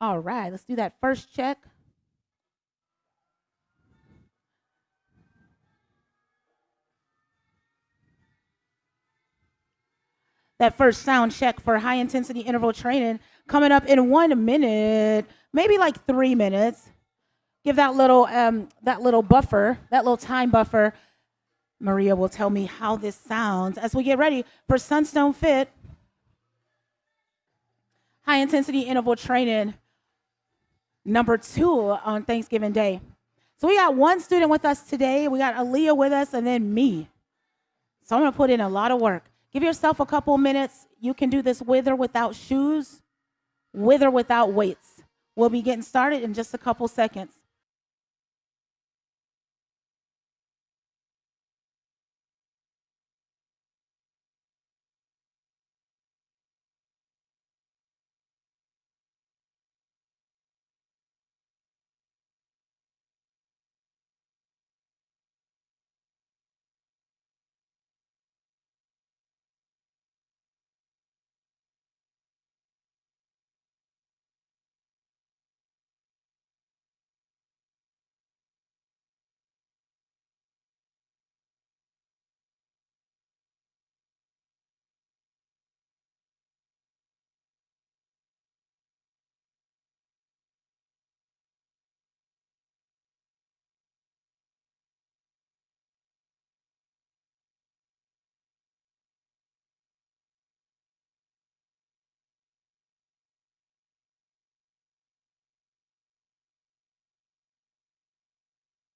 All right, let's do that first check. That first sound check for high intensity interval training coming up in 1 minute, maybe like 3 minutes. Give that little buffer, that little time buffer. Maria will tell me how this sounds as we get ready for Sunstone Fit high intensity interval training number 2 on Thanksgiving Day. So we got one student with us today. We got Aaliyah with us and then me. So I'm going to put in a lot of work. Give yourself a couple minutes. You can do this with or without shoes, with or without weights. We'll be getting started in just a couple seconds.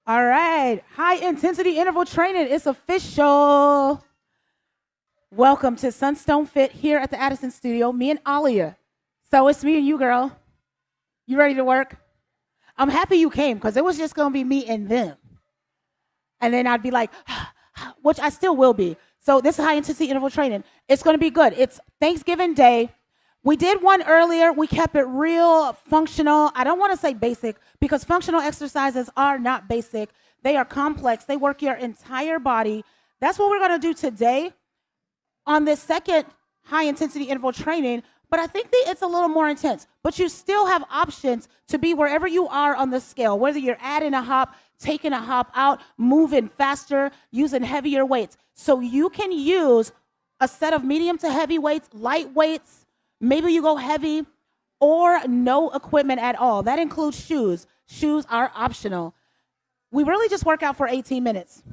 All right, high intensity interval training is official. Welcome to Sunstone Fit here at the Addison Studio. Me and Alia. So it's me and you, girl. You ready to work? I'm happy you came because it was just going to be me and them. And then I'd be like, which I still will be. So this is high intensity interval training. It's going to be good. It's Thanksgiving Day. We did one earlier. We kept it real functional. I don't want to say basic because functional exercises are not basic. They are complex. They work your entire body. That's what we're going to do today on this second high intensity interval training. But I think that it's a little more intense. But you still have options to be wherever you are on the scale, whether you're adding a hop, taking a hop out, moving faster, using heavier weights. So you can use a set of medium to heavy weights, light weights. Maybe you go heavy or no equipment at all. That includes shoes. Shoes are optional. We really just work out for 18 minutes.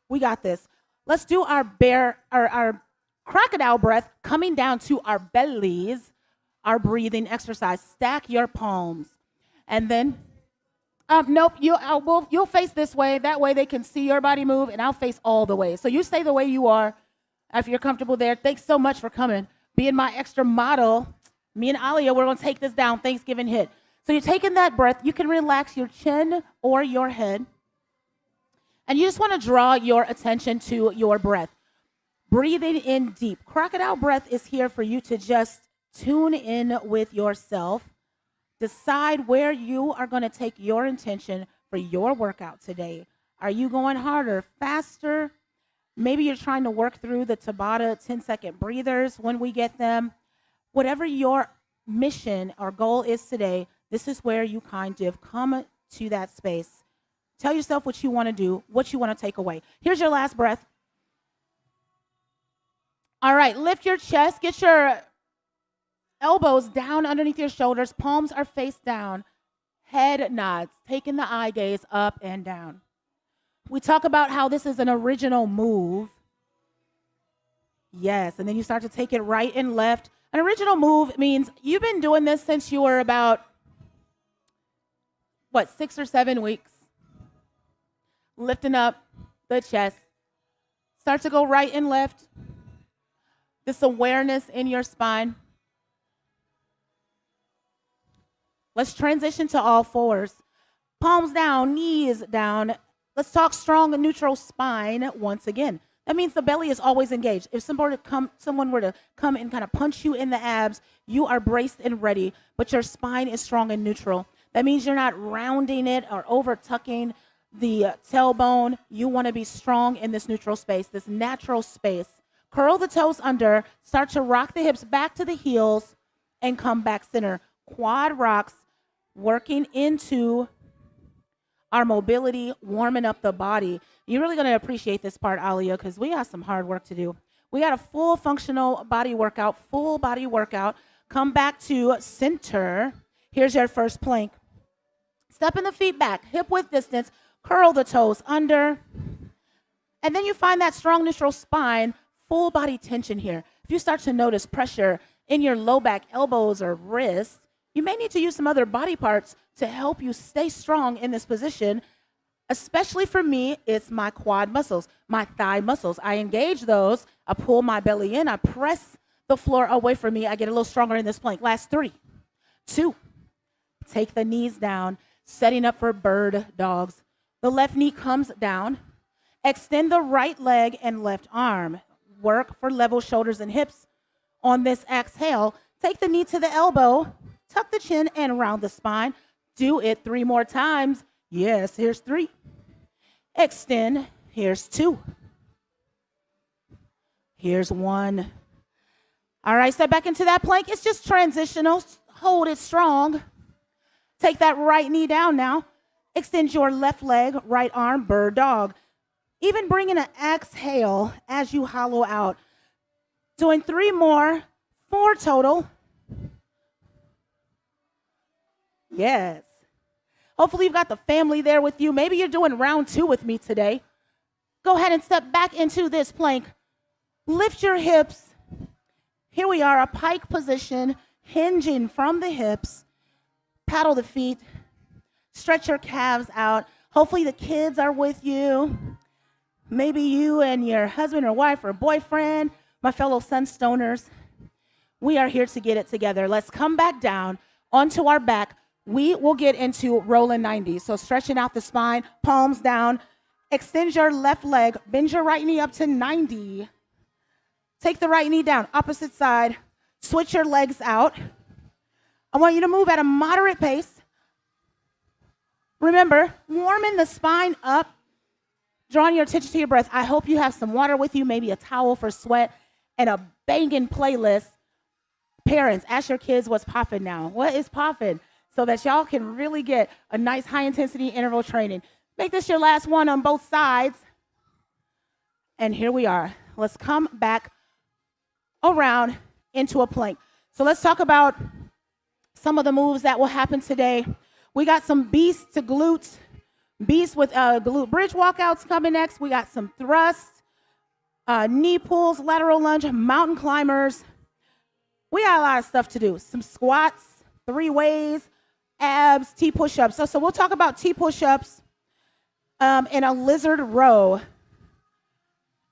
We got this. Let's do our our crocodile breath coming down to our bellies, our breathing exercise. Stack your palms. And then, nope, you'll face this way. That way they can see your body move, and I'll face all the way. So you stay the way you are if you're comfortable there. Thanks so much for coming. Being my extra model, me and Alia, we're going to take this down, Thanksgiving HIIT. So you're taking that breath. You can relax your chin or your head. And you just want to draw your attention to your breath. Breathing in deep. Crocodile breath is here for you to just tune in with yourself. Decide where you are going to take your intention for your workout today. Are you going harder, faster? Maybe you're trying to work through the Tabata 10-second breathers when we get them. Whatever your mission or goal is today, this is where you kind of come to that space. Tell yourself what you want to do, what you want to take away. Here's your last breath. All right, lift your chest. Get your elbows down underneath your shoulders. Palms are face down. Head nods, taking the eye gaze up and down. We talk about how this is an original move. Yes, and then you start to take it right and left. An original move means you've been doing this since you were about, 6 or 7 weeks. Lifting up the chest. Start to go right and left. This awareness in your spine. Let's transition to all fours. Palms down, knees down. Let's talk strong and neutral spine once again. That means the belly is always engaged. If someone were to come and kind of punch you in the abs, you are braced and ready, but your spine is strong and neutral. That means you're not rounding it or over tucking the tailbone. You want to be strong in this neutral space, this natural space. Curl the toes under, start to rock the hips back to the heels, and come back center. Quad rocks. working into our mobility, warming up the body. You're really going to appreciate this part, Alia, because we got some hard work to do. We got a full functional body workout, full body workout. Come back to center. Here's your first plank. Stepping the feet back, hip width distance, curl the toes under. And then you find that strong neutral spine, full body tension here. If you start to notice pressure in your low back, elbows, or wrists, you may need to use some other body parts to help you stay strong in this position. Especially for me, it's my quad muscles, my thigh muscles. I engage those. I pull my belly in. I press the floor away from me. I get a little stronger in this plank. Last 3, 2. Take the knees down, setting up for bird dogs. The left knee comes down. Extend the right leg and left arm. Work for level shoulders and hips. On this exhale, take the knee to the elbow, tuck the chin and round the spine. Do it 3 more times. Yes, here's 3. Extend. Here's 2. Here's 1. All right, step back into that plank. It's just transitional. Hold it strong. Take that right knee down now. Extend your left leg, right arm, bird dog. Even bring in an exhale as you hollow out. Doing 3 more, 4 total. Yes. Hopefully you've got the family there with you. Maybe you're doing round 2 with me today. Go ahead and step back into this plank. Lift your hips. Here we are, a pike position, hinging from the hips. Paddle the feet. Stretch your calves out. Hopefully the kids are with you. Maybe you and your husband or wife or boyfriend, my fellow Sunstoners. We are here to get it together. Let's come back down onto our back. We will get into rolling 90. So stretching out the spine, palms down. Extend your left leg. Bend your right knee up to 90. Take the right knee down, opposite side. Switch your legs out. I want you to move at a moderate pace. Remember, warming the spine up, drawing your attention to your breath. I hope you have some water with you, maybe a towel for sweat, and a banging playlist. Parents, ask your kids what's popping now. What is popping? So that y'all can really get a nice high-intensity interval training. Make this your last one on both sides. And here we are. Let's come back around into a plank. So let's talk about some of the moves that will happen today. We got some beast to glutes, beast with glute bridge walkouts coming next. We got some thrusts, knee pulls, lateral lunge, mountain climbers. We got a lot of stuff to do. Some squats, 3 ways, abs, T push-ups. So we'll talk about T push-ups in a lizard row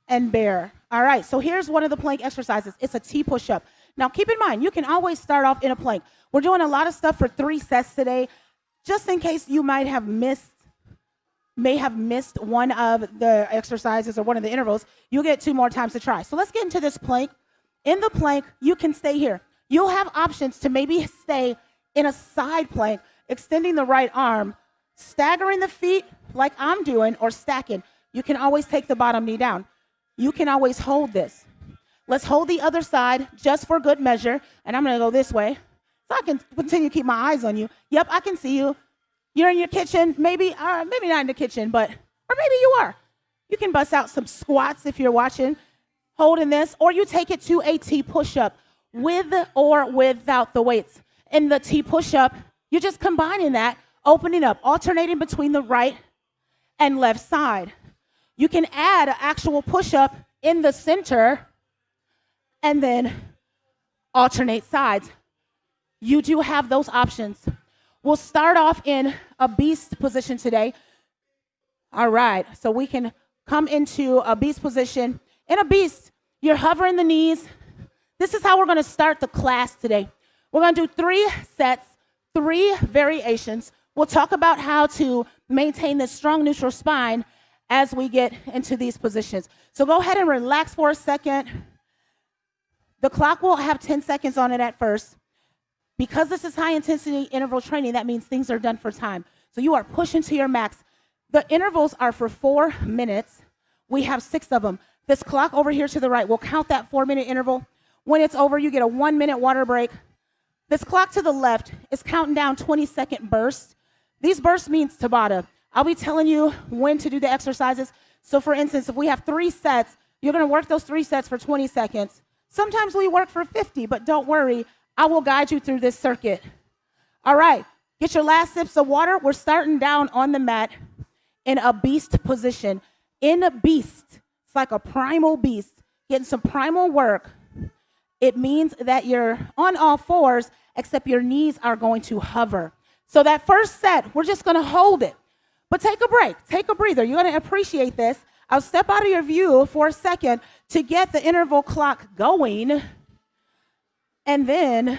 and bear. All right, so here's one of the plank exercises. It's a T push-up. Now, keep in mind, you can always start off in a plank. We're doing a lot of stuff for 3 sets today, just in case you may have missed one of the exercises or one of the intervals. You'll get 2 more times to try. So let's get into this plank. In the plank, you can stay here. You'll have options to maybe stay in a side plank, extending the right arm, staggering the feet like I'm doing, or stacking. You can always take the bottom knee down. You can always hold this. Let's hold the other side just for good measure. And I'm going to go this way so I can continue to keep my eyes on you. Yep, I can see you. You're in your kitchen, maybe not in the kitchen, or maybe you are. You can bust out some squats if you're watching, holding this, or you take it to a T push-up with or without the weights. In the T push-up, you're just combining that, opening up, alternating between the right and left side. You can add an actual push-up in the center and then alternate sides. You do have those options. We'll start off in a beast position today. All right, so we can come into a beast position. In a beast, you're hovering the knees. This is how we're going to start the class today. We're going to do 3 sets, 3 variations. We'll talk about how to maintain this strong neutral spine as we get into these positions. So go ahead and relax for a second. The clock will have 10 seconds on it at first. Because this is high intensity interval training, that means things are done for time. So you are pushing to your max. The intervals are for 4 minutes. We have 6 of them. This clock over here to the right will count that 4-minute interval. When it's over, you get a 1-minute water break. This clock to the left is counting down 20-second bursts. These bursts means Tabata. I'll be telling you when to do the exercises. So for instance, if we have 3 sets, you're gonna work those 3 sets for 20 seconds. Sometimes we work for 50, but don't worry, I will guide you through this circuit. All right, get your last sips of water. We're starting down on the mat in a beast position. In a beast, it's like a primal beast, getting some primal work. It means that you're on all fours, except your knees are going to hover. So that first set, we're just gonna hold it. But take a break, take a breather. You're gonna appreciate this. I'll step out of your view for a second to get the interval clock going. And then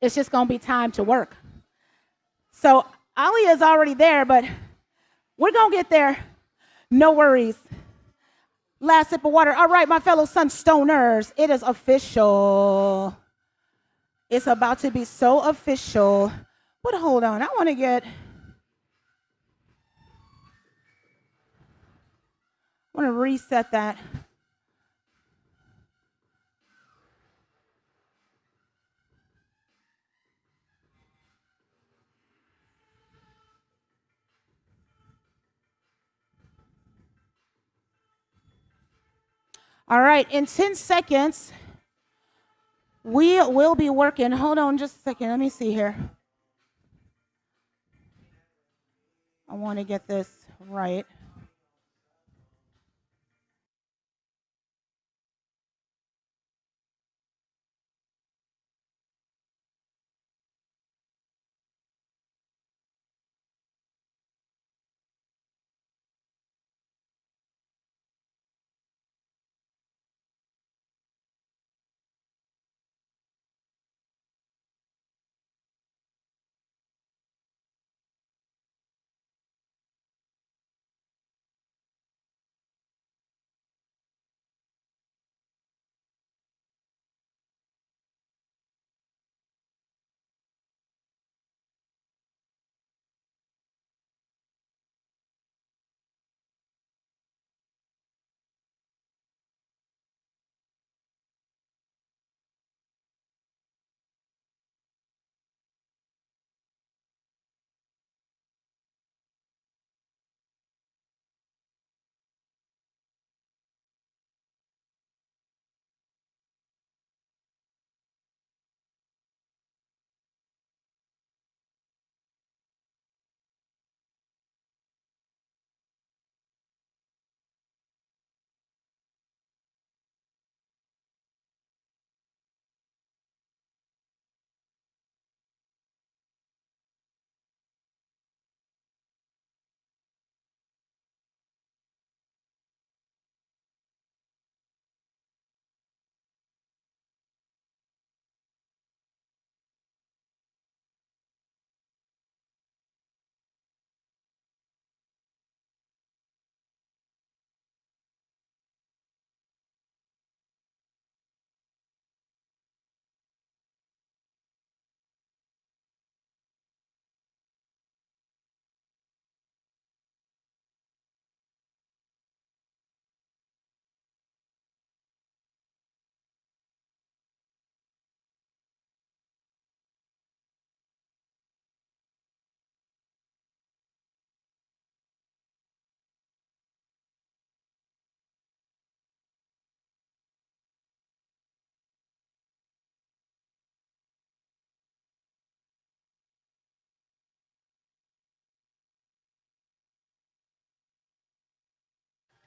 it's just gonna be time to work. So Alia is already there, but we're gonna get there. No worries. Last sip of water. All right, my fellow Sunstoners, it is official. It's about to be so official. But hold on, I want to reset that. All right, in 10 seconds, we will be working. Hold on just a second. Let me see here. I want to get this right.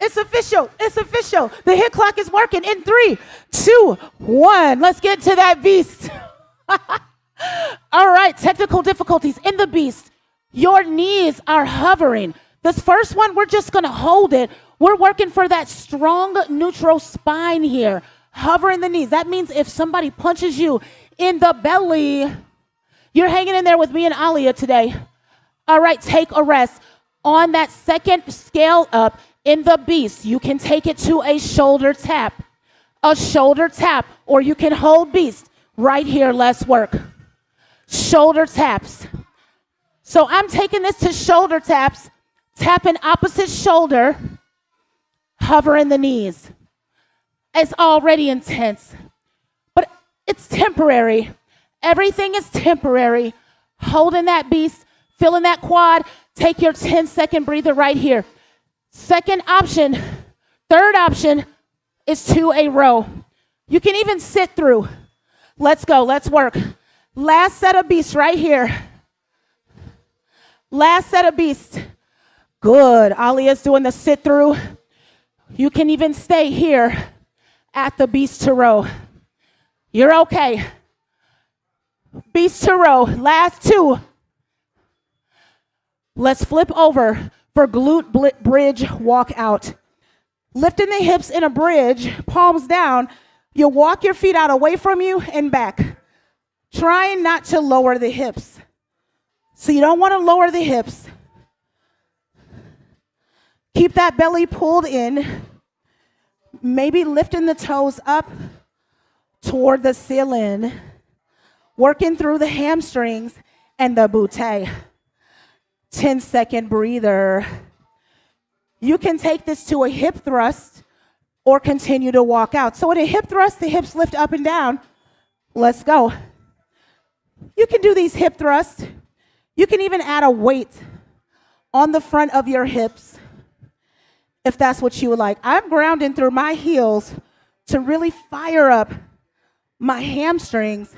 It's official. It's official. The HIIT clock is working in 3, 2, 1. Let's get to that beast. All right, technical difficulties in the beast. Your knees are hovering. This first one, we're just going to hold it. We're working for that strong neutral spine here. Hovering the knees. That means if somebody punches you in the belly, you're hanging in there with me and Alia today. All right, take a rest. On that second scale up in the beast, you can take it to a shoulder tap. A shoulder tap, or you can hold beast. Right here, let's work. Shoulder taps. So I'm taking this to shoulder taps, tapping opposite shoulder, hovering the knees. It's already intense, but It's temporary. Everything is temporary. Holding that beast, feeling that quad. Take your 10-second breather right here. Second option, third option is to a row. You can even sit through. Let's go, let's work. Last set of beasts right here. Last set of beasts. Good, Alia's doing the sit through. You can even stay here at the beast to row. You're okay. Beast to row, last two. Let's flip over for glute bridge walk out. Lifting the hips in a bridge, palms down. You walk your feet out away from you and back. Trying not to lower the hips. So you don't want to lower the hips. Keep that belly pulled in. Maybe lifting the toes up toward the ceiling. Working through the hamstrings and the butte. 10-second breather. You can take this to a hip thrust or continue to walk out. So in a hip thrust, the hips lift up and down. Let's go. You can do these hip thrusts. You can even add a weight on the front of your hips if that's what you would like. I'm grounding through my heels to really fire up my hamstrings,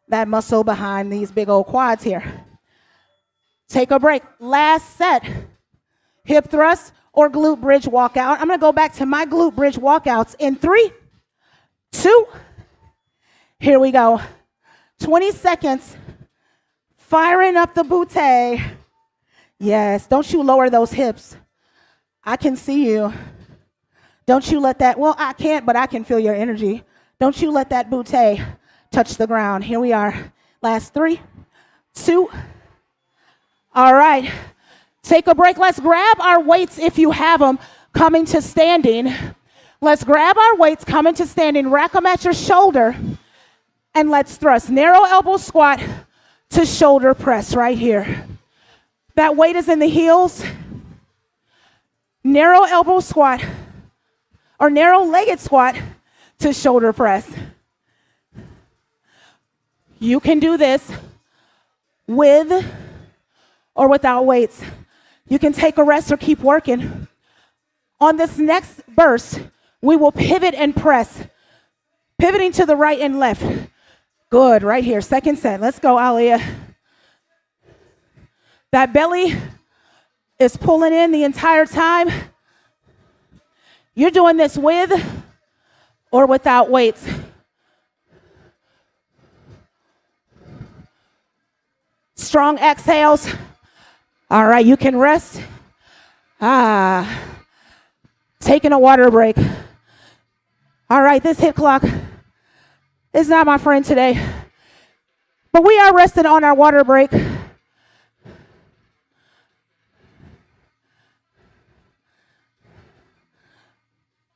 that muscle behind these big old quads here. Take a break. Last set. Hip thrust or glute bridge walkout. I'm going to go back to my glute bridge walkouts in 3, 2. Here we go. 20 seconds. Firing up the butte. Yes, don't you lower those hips. I can see you. Don't you let that, well, I can't, but I can feel your energy. Don't you let that butte touch the ground. Here we are. Last 3, 2. All right. Take a break. Let's grab our weights if you have them coming to standing. Let's grab our weights coming to standing. Rack them at your shoulder. And let's thrust. Narrow elbow squat to shoulder press right here. That weight is in the heels. Narrow elbow squat or narrow legged squat to shoulder press. You can do this with or without weights. You can take a rest or keep working. On this next burst, we will pivot and press. Pivoting to the right and left. Good, right here, second set. Let's go, Alia. That belly is pulling in the entire time. You're doing this with or without weights. Strong exhales. All right, you can rest. Taking a water break. All right, this HIIT clock is not my friend today, but we are resting on our water break.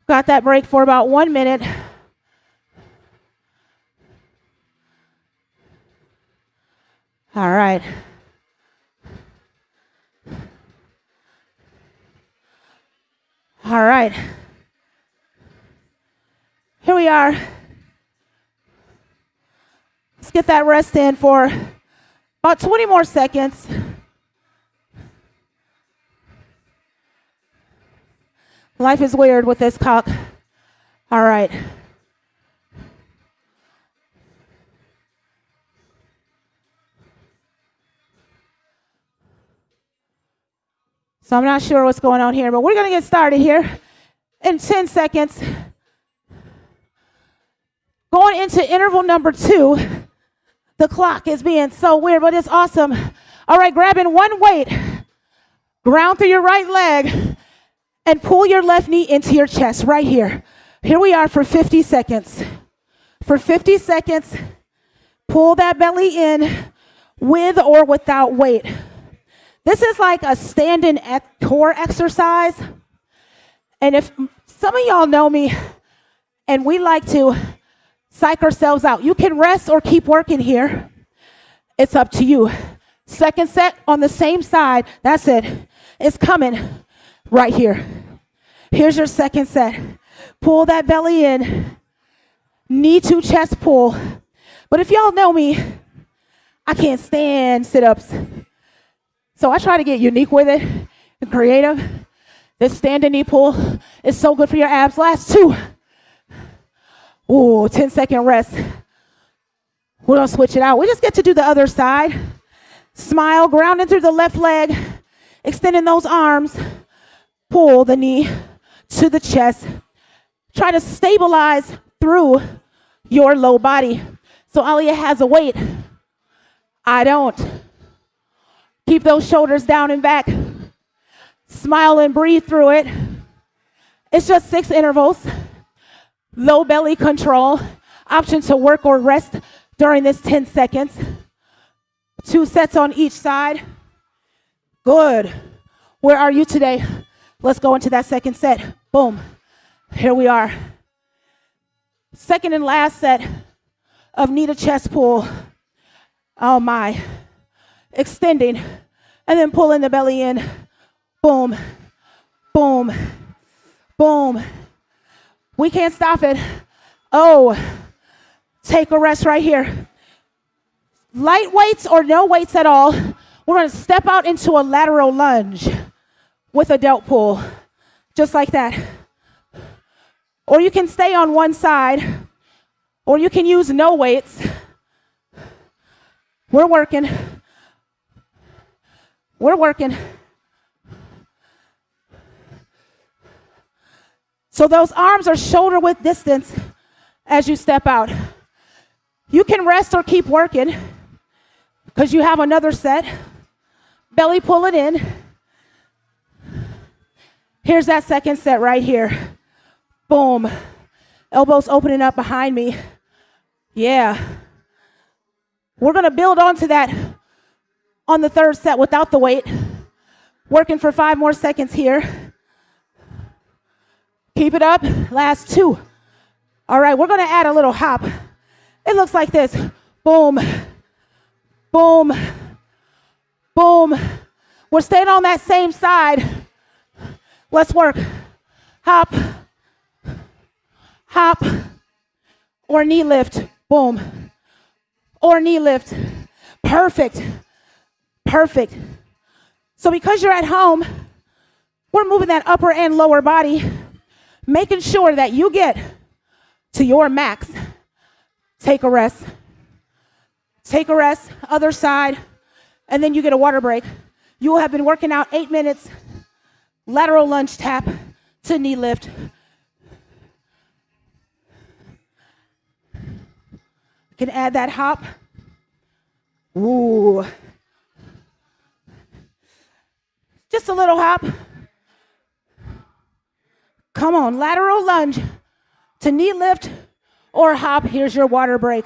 Got that break for about 1 minute. All right. All right. Here we are. Let's get that rest in for about 20 more seconds. Life is weird with this cock. All right. So I'm not sure what's going on here, but we're going to get started here in 10 seconds. Going into interval number 2. The clock is being so weird, but it's awesome. All right, grabbing one weight. Ground through your right leg and pull your left knee into your chest right here. Here we are for 50 seconds. For 50 seconds, pull that belly in with or without weight. This is like a standing core exercise. And if some of y'all know me and we like to psych ourselves out, you can rest or keep working here. It's up to you. Second set on the same side. That's it. It's coming right here. Here's your second set. Pull that belly in knee to chest pull. But if y'all know me, I can't stand sit-ups. So I try to get unique with it and creative. This standing knee pull is so good for your abs. Last 2. Ooh, 10-second rest. We're gonna switch it out. We just get to do the other side. Smile, grounding through the left leg, extending those arms. Pull the knee to the chest. Try to stabilize through your low body. So Alia has a weight. I don't. Keep those shoulders down and back. Smile and breathe through it. It's just 6 intervals. Low belly control. Option to work or rest during this 10 seconds. 2 sets on each side. Good. Where are you today? Let's go into that second set. Boom. Here we are. Second and last set of knee to chest pull. Oh my. Extending and then pulling the belly in. Boom, boom, boom. We can't stop it. Oh, take a rest right here. Light weights or no weights at all. We're gonna step out into a lateral lunge with a delt pull, just like that. Or you can stay on one side, or you can use no weights. We're working. We're working. So those arms are shoulder width distance as you step out. You can rest or keep working because you have another set. Belly pull it in. Here's that second set right here. Boom. Elbows opening up behind me. Yeah. We're going to build onto that on the third set without the weight. Working for 5 more seconds here. Keep it up. Last 2. All right, we're going to add a little hop. It looks like this. Boom, boom, boom. We're staying on that same side. Let's work. Hop, hop, or knee lift. Boom, or knee lift. Perfect, perfect. So because you're at home, we're moving that upper and lower body, making sure that you get to your max. Take a rest. Take a rest, other side, and then you get a water break. You will have been working out 8 minutes. Lateral lunge tap to knee lift. You can add that hop. Ooh. Just a little hop. Come on, lateral lunge to knee lift or hop. Here's your water break.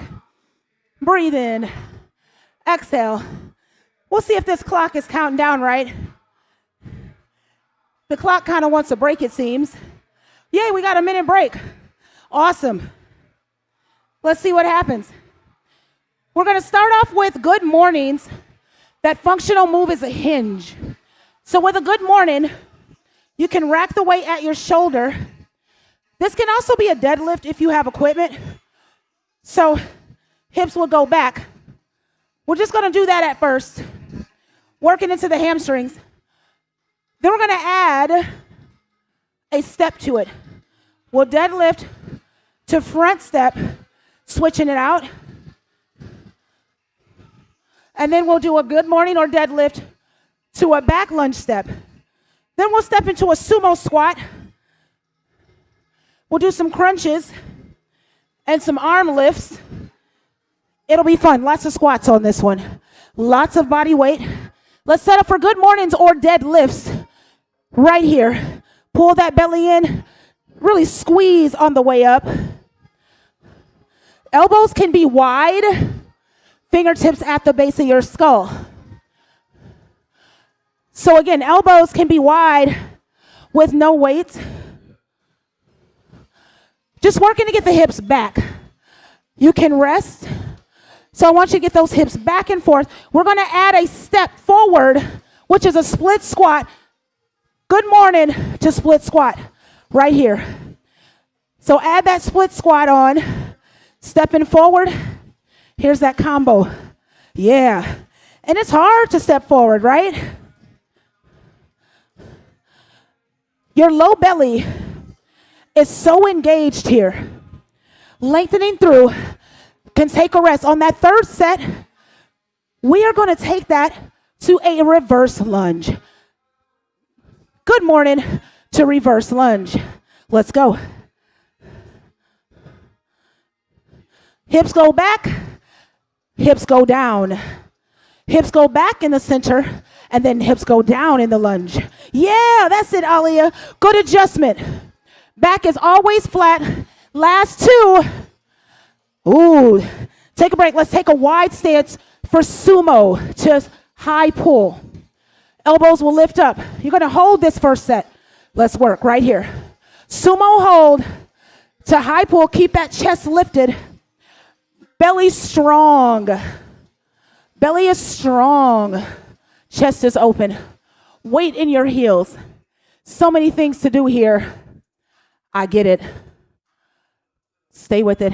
Breathe in. Exhale. We'll see if this clock is counting down right. The clock kind of wants a break, it seems. Yay, we got a minute break. Awesome. Let's see what happens. We're going to start off with good mornings. That functional move is a hinge. So with a good morning, you can rack the weight at your shoulder. This can also be a deadlift if you have equipment. So hips will go back. We're just going to do that at first, working into the hamstrings. Then we're going to add a step to it. We'll deadlift to front step, switching it out. And then we'll do a good morning or deadlift to a back lunge step. Then we'll step into a sumo squat. We'll do some crunches and some arm lifts. It'll be fun. Lots of squats on this one. Lots of body weight. Let's set up for good mornings or deadlifts right here. Pull that belly in. Really squeeze on the way up. Elbows can be wide. Fingertips at the base of your skull. So again, elbows can be wide with no weight. Just working to get the hips back. You can rest. So I want you to get those hips back and forth. We're going to add a step forward, which is a split squat. Good morning to split squat right here. So add that split squat on. Stepping forward. Here's that combo. Yeah. And it's hard to step forward, right? Your low belly is so engaged here. Lengthening through. Can take a rest. On that third set, we are going to take that to a reverse lunge. Good morning to reverse lunge. Let's go. Hips go back, hips go down. Hips go back in the center, and then hips go down in the lunge. Yeah, that's it, Alia. Good adjustment. Back is always flat. Last two. Ooh, take a break. Let's take a wide stance for sumo to high pull. Elbows will lift up. You're going to hold this first set. Let's work right here. Sumo hold to high pull. Keep that chest lifted. Belly strong. Belly is strong. Chest is open. Weight in your heels. So many things to do here. I get it. Stay with it.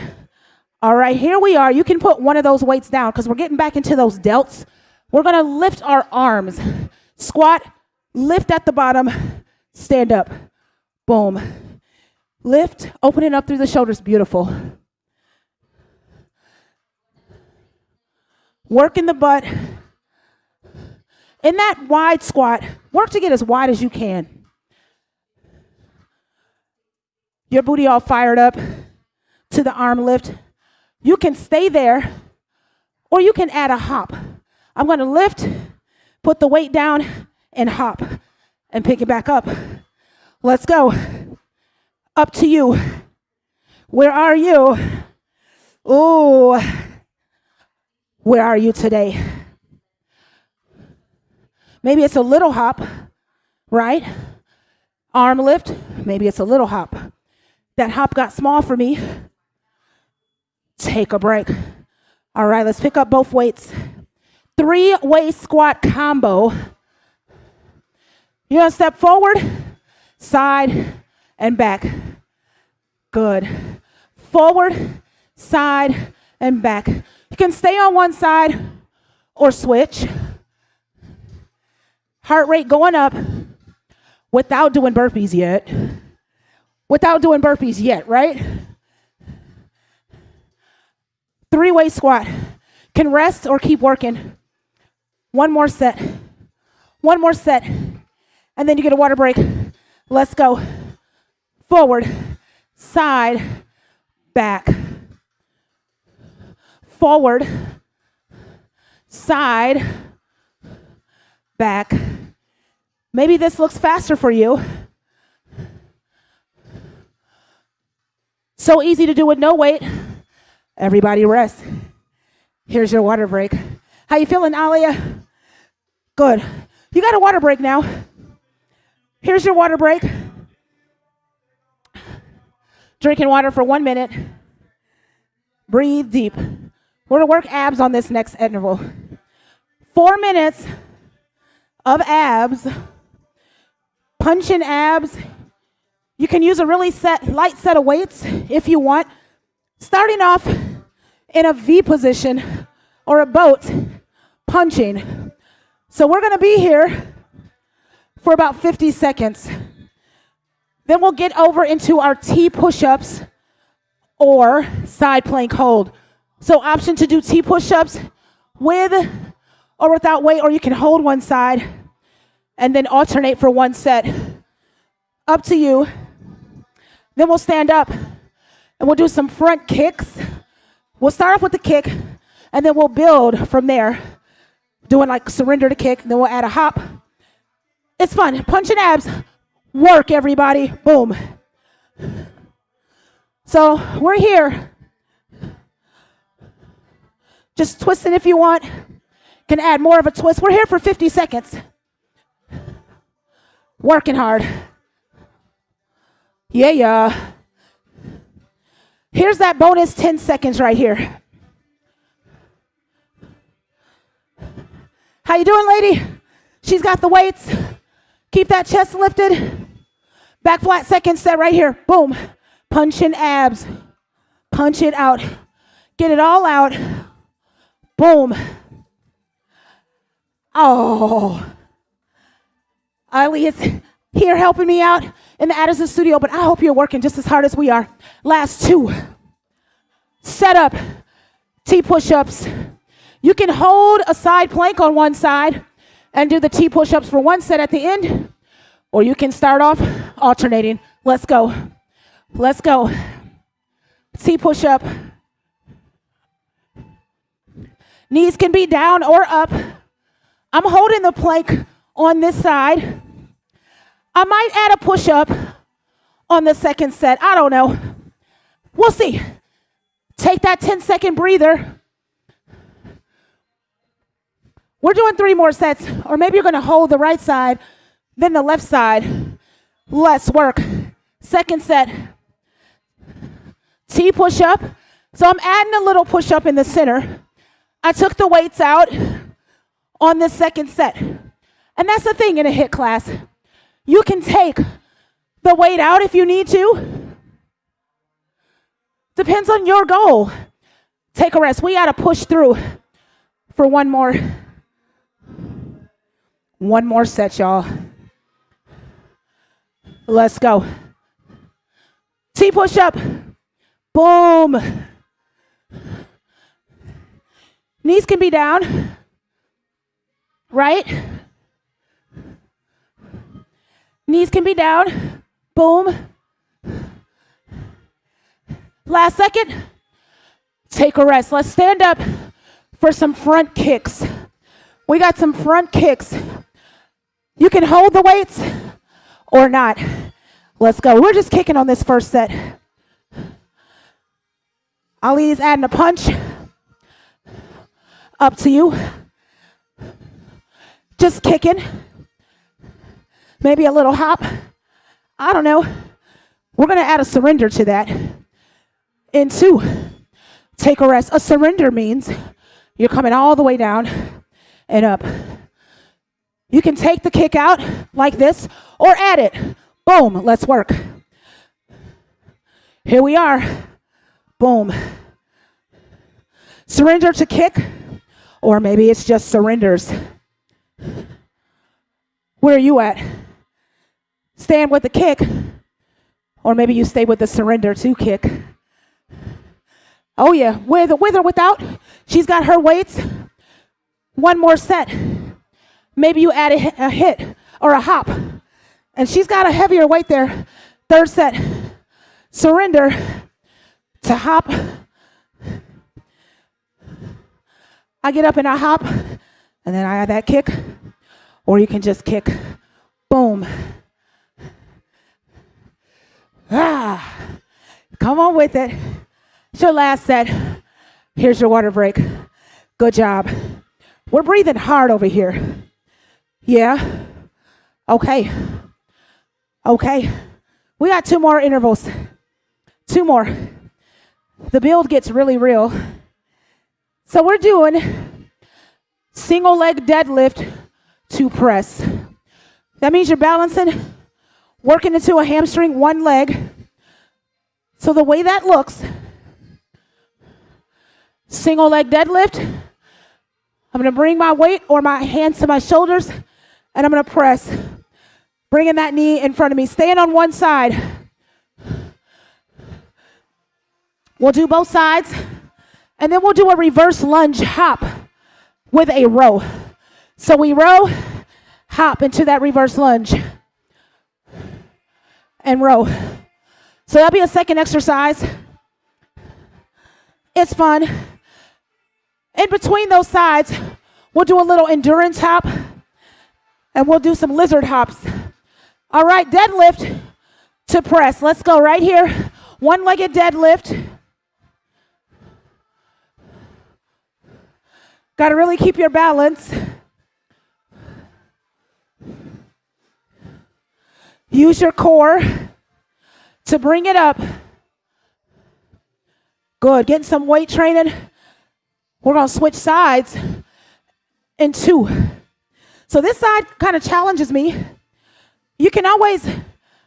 All right, here we are. You can put one of those weights down because we're getting back into those delts. We're going to lift our arms. Squat, lift at the bottom, stand up. Boom. Lift, open it up through the shoulders. Beautiful. Work in the butt. In that wide squat, work to get as wide as you can. Your booty all fired up to the arm lift. You can stay there, or you can add a hop. I'm going to lift, put the weight down, and hop, and pick it back up. Let's go. Up to you. Where are you? Ooh. Where are you today? Maybe it's a little hop, right? Arm lift. Maybe it's a little hop. That hop got small for me. Take a break. All right, let's pick up both weights. 3-way squat combo. You're going to step forward, side, and back. Good. Forward, side, and back. You can stay on one side or switch. Heart rate going up without doing burpees yet. Without doing burpees yet, right? 3-way squat. Can rest or keep working. One more set. One more set. And then you get a water break. Let's go. Forward, side, back. Forward, side, back. Maybe this looks faster for you. So easy to do with no weight. Everybody rest. Here's your water break. How you feeling, Alia? Good. You got a water break now. Here's your water break. Drinking water for 1 minute. Breathe deep. We're going to work abs on this next interval. 4 minutes of abs. Punching abs. You can use a really light set of weights if you want. Starting off in a V position or a boat, punching. So we're going to be here for about 50 seconds. Then we'll get over into our T push-ups or side plank hold. So option to do T push-ups with or without weight, or you can hold one side and then alternate for one set. Up to you. Then we'll stand up and we'll do some front kicks. We'll start off with the kick and then we'll build from there. Doing like surrender to kick, then we'll add a hop. It's fun. Punching abs. Work, everybody. Boom. So we're here. Just twisting if you want. Can add more of a twist. We're here for 50 seconds. Working hard. Yeah. Here's that bonus 10 seconds right here. How you doing, lady? She's got the weights. Keep that chest lifted. Back flat, second set right here. Boom. Punch in abs. Punch it out. Get it all out. Boom. Oh. Ali is here helping me out in the Addison studio, but I hope you're working just as hard as we are. Last 2. Set up. T push-ups. You can hold a side plank on one side and do the T push-ups for one set at the end, or you can start off alternating. Let's go. Let's go. T push-up. Knees can be down or up. I'm holding the plank on this side. I might add a push-up on the second set. I don't know. We'll see. Take that 10-second breather. We're doing 3 more sets, or maybe you're going to hold the right side, then the left side. Let's work. Second set. T push-up. So I'm adding a little push-up in the center. I took the weights out on this second set. And that's the thing in a HIIT class. You can take the weight out if you need to. Depends on your goal. Take a rest. We got to push through for one more set, y'all. Let's go. T push-up. Boom. Knees can be down. Right? Knees can be down. Boom. Last second. Take a rest. Let's stand up for some front kicks. We got some front kicks. You can hold the weights or not. Let's go. We're just kicking on this first set. Ali's adding a punch. Up to you. Just kicking. Maybe a little hop. I don't know. We're going to add a surrender to that. In 2, take a rest. A surrender means you're coming all the way down and up. You can take the kick out like this or add it. Boom. Let's work. Here we are. Boom. Surrender to kick, or maybe it's just surrenders. Where are you at? Stand with the kick, or maybe you stay with the surrender to kick. Oh yeah, with or without, she's got her weights. One more set. Maybe you add a hit or a hop, and she's got a heavier weight there. Third set, surrender to hop. I get up and I hop, and then I add that kick, or you can just kick. Boom. Come on with it. It's your last set. Here's your water break. Good job. We're breathing hard over here. Yeah? Okay. Okay. We got 2 more intervals. 2 more. The build gets really real. So we're doing single leg deadlift to press. That means you're balancing, working into a hamstring, one leg. So the way that looks, single leg deadlift, I'm gonna bring my weight or my hands to my shoulders, and I'm gonna press, bringing that knee in front of me, staying on one side. We'll do both sides, and then we'll do a reverse lunge hop with a row. So we row, hop into that reverse lunge, and row. So that'll be a second exercise. It's fun. In between those sides, we'll do a little endurance hop, and we'll do some lizard hops. All right, deadlift to press. Let's go right here. One-legged deadlift. Got to really keep your balance. Use your core to bring it up. Good. Getting some weight training. We're going to switch sides in 2. So this side kind of challenges me. You can always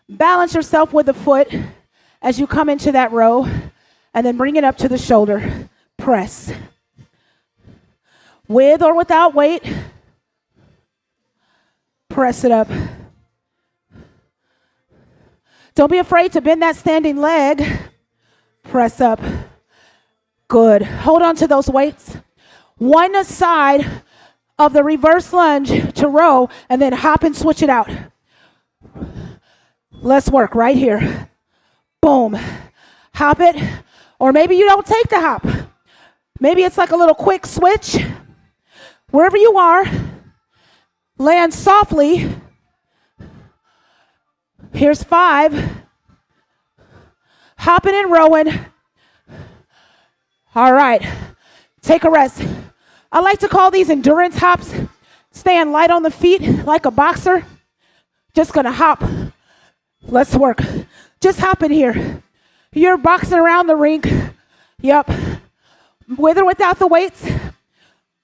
balance yourself with the foot as you come into that row, and then bring it up to the shoulder. press. With or without weight, press it up. Don't be afraid to bend that standing leg. Press up. Good. Hold on to those weights. One side of the reverse lunge to row, and then hop and switch it out. Let's work right here. Boom. Hop it. Or maybe you don't take the hop. Maybe it's like a little quick switch. Wherever you are, land softly. Here's 5. Hopping and rowing. All right. Take a rest. I like to call these endurance hops. Stand light on the feet like a boxer. Just gonna hop. Let's work. Just hop in here. You're boxing around the rink. Yep. With or without the weights.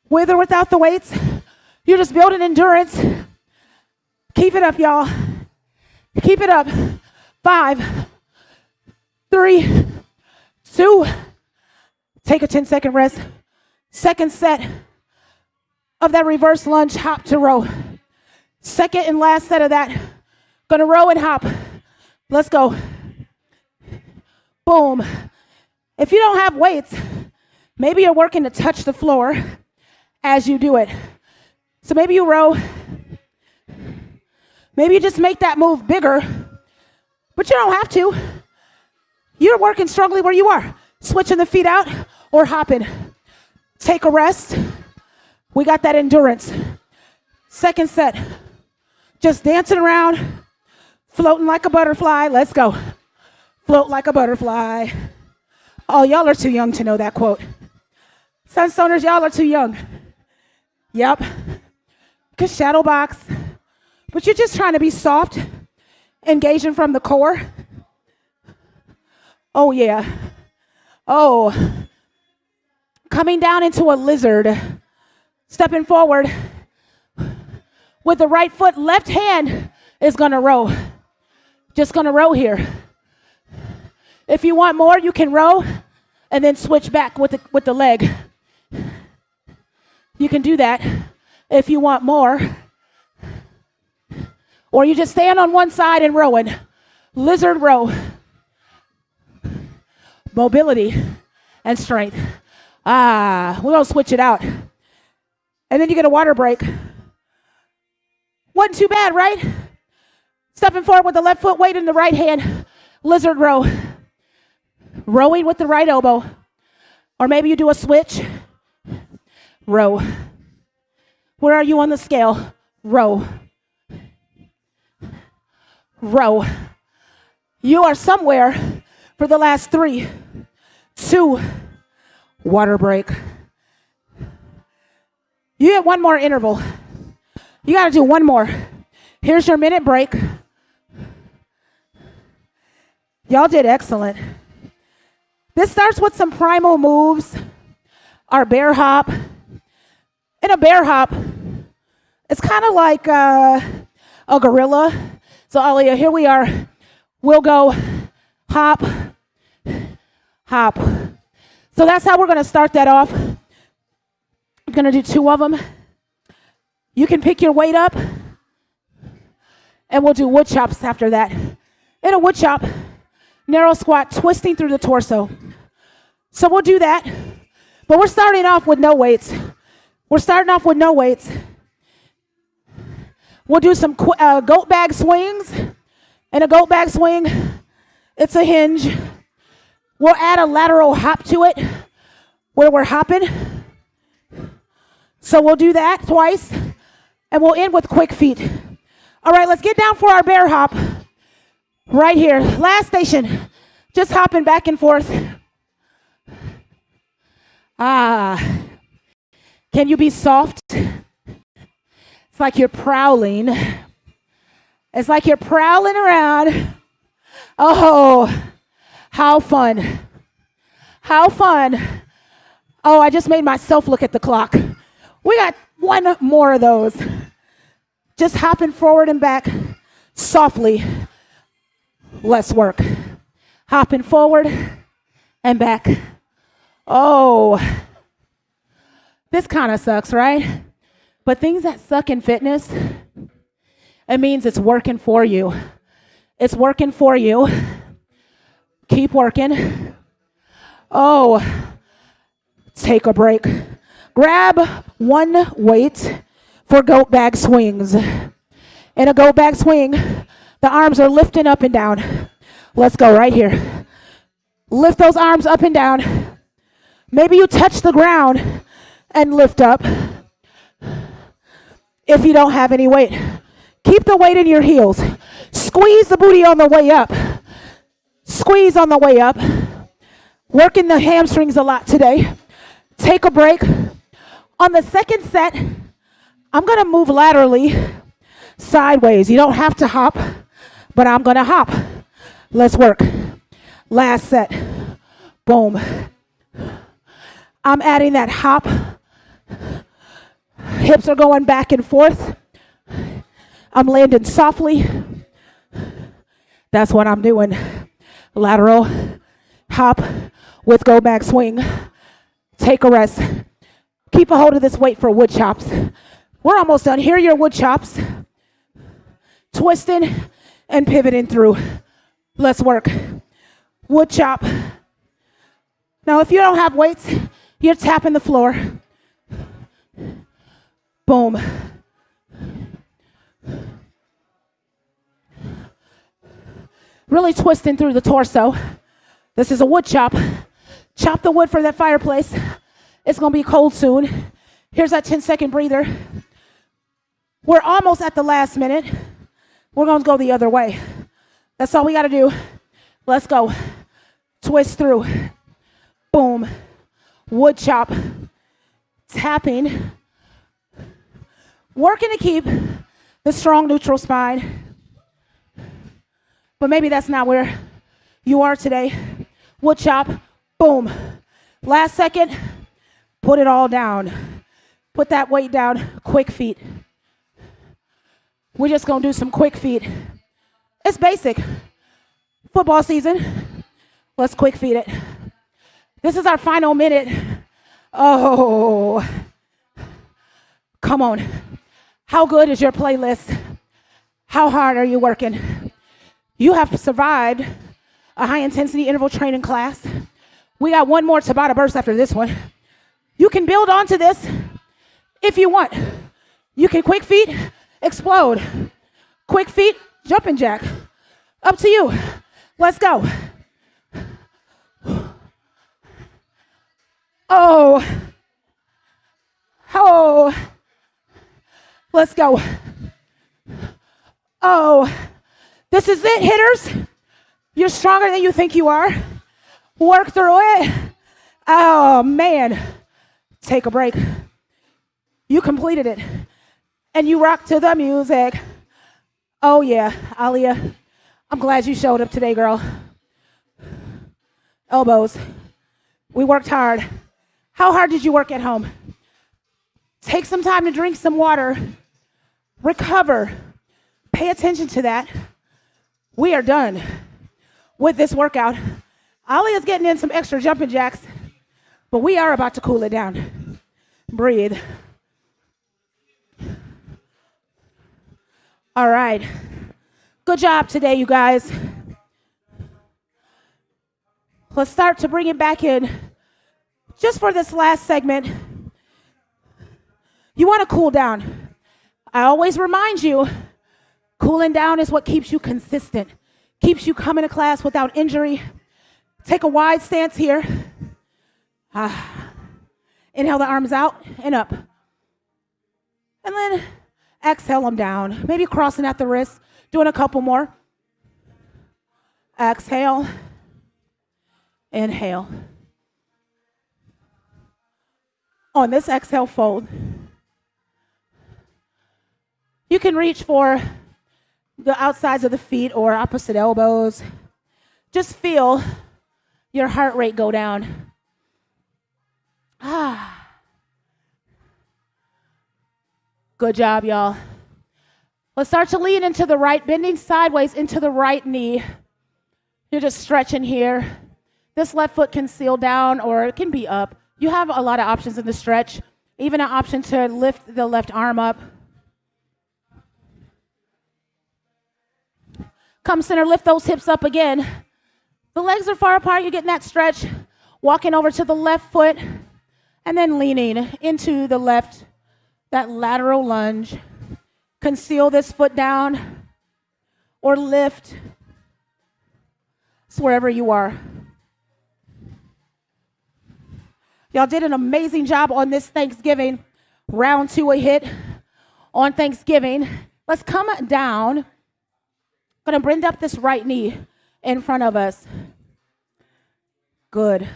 With or without the weights. You're just building endurance. Keep it up, y'all. Keep it up. 5, 3, 2. Take a 10-second rest. Second set of that reverse lunge, hop to row. Second and last set of that. Gonna row and hop. Let's go. Boom. If you don't have weights, maybe you're working to touch the floor as you do it. So maybe you row. Maybe you just make that move bigger, but you don't have to. You're working strongly where you are. Switching the feet out or hopping. Take a rest. We got that endurance. Second set. Just dancing around, floating like a butterfly. Let's go. Float like a butterfly. Oh, y'all are too young to know that quote. Sunstoners, y'all are too young. Yep. Because shadow box. But you're just trying to be soft, engaging from the core. Oh, yeah. Oh. Coming down into a lizard. Stepping forward. With the right foot, left hand is going to row. Just going to row here. If you want more, you can row and then switch back with the leg. You can do that if you want more. Or you just stand on one side and rowing. Lizard row. Mobility and strength. We're going to switch it out. And then you get a water break. Wasn't too bad, right? Stepping forward with the left foot, weight in the right hand. Lizard row. Rowing with the right elbow. Or maybe you do a switch. Row. Where are you on the scale? Row. Row. You are somewhere for the last 3, 2, water break. You get one more interval. You got to do one more. Here's your minute break. Y'all did excellent. This starts with some primal moves. Our bear hop. In a bear hop, it's kind of like a gorilla. So Alia, here we are. We'll go hop, hop. So that's how we're going to start that off. I'm going to do 2 of them. You can pick your weight up, and we'll do wood chops after that. In a wood chop, narrow squat, twisting through the torso. So we'll do that, but we're starting off with no weights. We're starting off with no weights. We'll do some goat bag swings. In a goat bag swing, it's a hinge. We'll add a lateral hop to it where we're hopping. So we'll do that twice, and we'll end with quick feet. All right, let's get down for our bear hop right here. Last station, just hopping back and forth. Can you be soft? It's like you're prowling. It's like you're prowling around. Oh, how fun. How fun. Oh, I just made myself look at the clock. We got one more of those. Just hopping forward and back softly. Let's work. Hopping forward and back. Oh, this kind of sucks, right? But things that suck in fitness, it means it's working for you. It's working for you. Keep working. Oh, take a break. Grab one weight for goat bag swings. In a goat bag swing, the arms are lifting up and down. Let's go right here. Lift those arms up and down. Maybe you touch the ground and lift up. If you don't have any weight, keep the weight in your heels. Squeeze the booty on the way up. Squeeze on the way up. Working the hamstrings a lot today. Take a break. On the second set, I'm going to move laterally sideways. You don't have to hop, but I'm going to hop. Let's work. Last set. Boom. I'm adding that hop. Hips are going back and forth. I'm landing softly. That's what I'm doing. Lateral hop with go back swing. Take a rest. Keep a hold of this weight for wood chops. We're almost done. Here are your wood chops. Twisting and pivoting through. Let's work. Wood chop. Now, if you don't have weights, you're tapping the floor. Boom. Really twisting through the torso. This is a wood chop. Chop the wood for that fireplace. It's going to be cold soon. Here's that 10-second breather. We're almost at the last minute. We're going to go the other way. That's all we got to do. Let's go. Twist through. Boom. Wood chop. Tapping. Working to keep the strong neutral spine. But maybe that's not where you are today. Wood chop. Boom. Last second. Put it all down. Put that weight down. Quick feet. We're just going to do some quick feet. It's basic. Football season. Let's quick feet it. This is our final minute. Oh. Come on. How good is your playlist? How hard are you working? You have survived a high-intensity interval training class. We got one more Tabata burst after this one. You can build onto this if you want. You can quick feet, explode. Quick feet, jumping jack. Up to you. Let's go. Oh. Oh. Let's go. Oh. This is it, hitters. You're stronger than you think you are. Work through it. Oh, man. Take a break. You completed it. And you rock to the music. Oh, yeah, Alia. I'm glad you showed up today, girl. Elbows. We worked hard. How hard did you work at home? Take some time to drink some water. Recover. Pay attention to that. We are done with this workout. Alia's getting in some extra jumping jacks, but we are about to cool it down. Breathe. All right. Good job today, you guys. Let's start to bring it back in. Just for this last segment, you want to cool down. I always remind you, cooling down is what keeps you consistent, keeps you coming to class without injury. Take a wide stance here. Inhale the arms out and up. And then exhale them down. Maybe crossing at the wrist. Doing a couple more. Exhale. Inhale. On this exhale, fold. You can reach for the outsides of the feet or opposite elbows. Just feel your heart rate go down. Good job, y'all. Let's start to lean into the right, bending sideways into the right knee. You're just stretching here. This left foot can seal down or it can be up. You have a lot of options in the stretch, even an option to lift the left arm up. Come center, lift those hips up again. The legs are far apart, you're getting that stretch. Walking over to the left foot and then leaning into the left, that lateral lunge. Conceal this foot down or lift. It's wherever you are. Y'all did an amazing job on this Thanksgiving. Round 2 a HIIT on Thanksgiving. Let's come down. Gonna bring up this right knee in front of us. Good.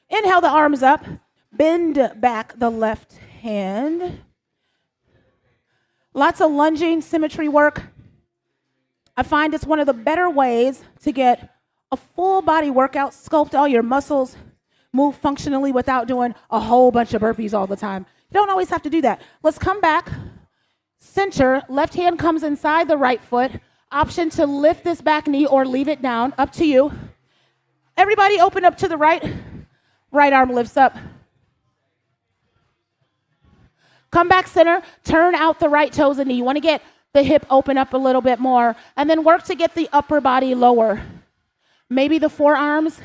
Inhale the arms up. Bend back the left hand. Lots of lunging, symmetry work. I find it's one of the better ways to get a full body workout, sculpt all your muscles, move functionally without doing a whole bunch of burpees all the time. You don't always have to do that. Let's come back. Center, left hand comes inside the right foot. Option to lift this back knee or leave it down, up to you. Everybody open up to the right. Right arm lifts up. Come back center, turn out the right toes and knee. You want to get the hip open up a little bit more, and then work to get the upper body lower. Maybe the forearms,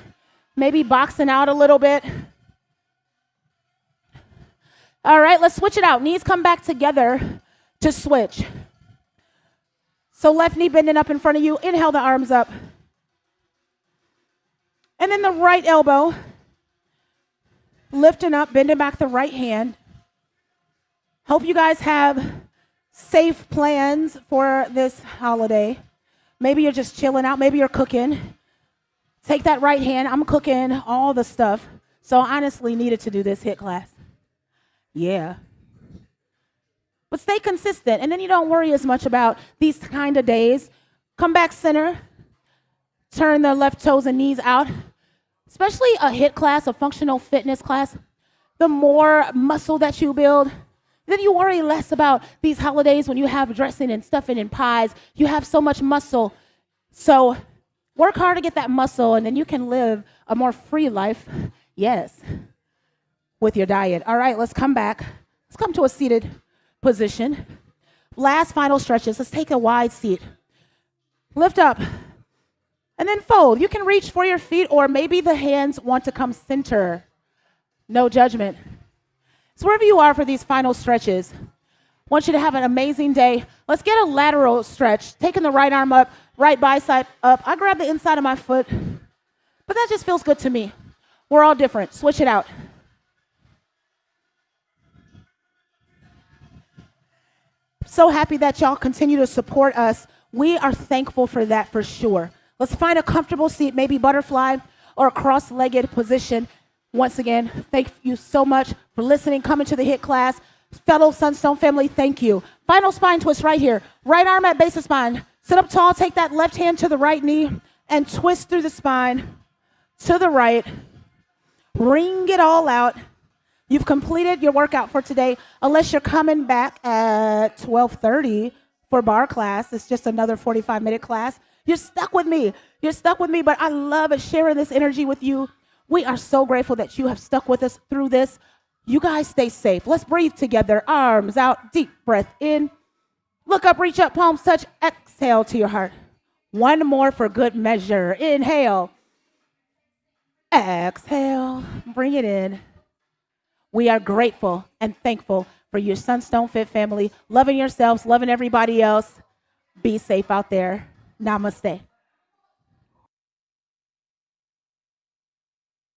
maybe boxing out a little bit. All right, let's switch it out. Knees come back together to switch. So left knee bending up in front of you. Inhale the arms up. And then the right elbow, lifting up, bending back the right hand. Hope you guys have safe plans for this holiday. Maybe you're just chilling out. Maybe you're cooking. Take that right hand. I'm cooking all the stuff. So I honestly needed to do this HIIT class. Yeah. But stay consistent, and then you don't worry as much about these kind of days. Come back center. Turn the left toes and knees out. Especially a HIIT class, a functional fitness class. The more muscle that you build, then you worry less about these holidays when you have dressing and stuffing and pies. You have so much muscle. So work hard to get that muscle, and then you can live a more free life, yes, with your diet. All right, let's come back. Let's come to a seated position. Last final stretches. Let's take a wide seat. Lift up and then fold. You can reach for your feet, or maybe the hands want to come center. No judgment. So wherever you are for these final stretches, I want you to have an amazing day. Let's get a lateral stretch. Taking the right arm up, right bicep up. I grab the inside of my foot, but that just feels good to me. We're all different. Switch it out. So happy that y'all continue to support us. We are thankful for that for sure. Let's find a comfortable seat, maybe butterfly or a cross-legged position. Once again, thank you so much for listening, coming to the HIIT class. Fellow Sunstone family, thank you. Final spine twist right here. Right arm at base of spine. Sit up tall, take that left hand to the right knee and twist through the spine to the right. Wring it all out. You've completed your workout for today, unless you're coming back at 12:30 for bar class. It's just another 45-minute class. You're stuck with me. You're stuck with me, but I love sharing this energy with you. We are so grateful that you have stuck with us through this. You guys stay safe. Let's breathe together. Arms out, deep breath in. Look up, reach up, palms touch. Exhale to your heart. One more for good measure. Inhale. Exhale. Bring it in. We are grateful and thankful for your Sunstone Fit family. Loving yourselves, loving everybody else. Be safe out there. Namaste.